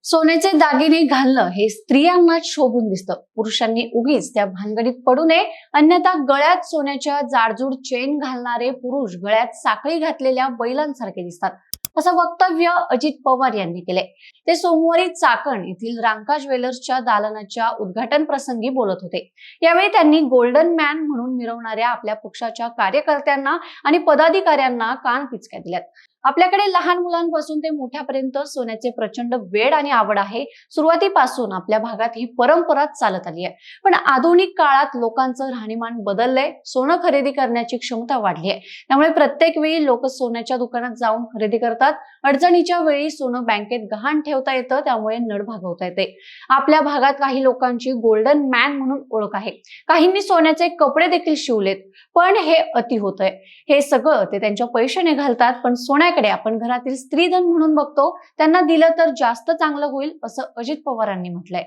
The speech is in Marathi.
सोन्याचे दागिने घालणं हे स्त्रियांना शोभून दिसतं. पुरुषांनी उगीच त्या भानगडीत पडू नये, अन्यथा गळ्यात सोन्याच्या जाडजूड चेन घालणारे पुरुष गळ्यात साखळी घातलेल्या बैलांसारखे दिसतात, असं वक्तव्य अजित पवार यांनी केले. ते सोमवारी चाकण येथील रांका ज्वेलर्सच्या दालनाच्या उद्घाटन प्रसंगी बोलत होते. यावेळी त्यांनी गोल्डन मॅन म्हणून मिरवणाऱ्या आपल्या पक्षाच्या कार्यकर्त्यांना आणि पदाधिकाऱ्यांना कानपिचक्या दिल्यात. आपल्याकडे लहान मुलांपासून ते मोठ्यापर्यंत सोन्याचे प्रचंड वेड आणि आवड आहे. सुरुवातीपासून आपल्या भागात ही परंपरा चालत आली आहे. पण आधुनिक काळात लोकांचं राहणीमान बदललंय. सोनं खरेदी करण्याची क्षमता वाढली आहे. त्यामुळे प्रत्येक वेळी लोक सोन्याच्या दुकानात जाऊन खरेदी करतात. अडचणीच्या वेळी सोनं बँकेत गहाण ठेवता येतं, त्यामुळे नड भागवता येते. आपल्या भागात काही लोकांची गोल्डन मॅन म्हणून ओळख आहे. काहींनी सोन्याचे कपडे देखील शिवलेत. पण हे अति होतंय. हे सगळं ते त्यांच्या पैशाने घालतात, पण सोन्याकडे आपण घरातील स्त्रीधन म्हणून बघतो. त्यांना दिलं तर जास्त चांगलं होईल, असं अजित पवारांनी म्हटलंय.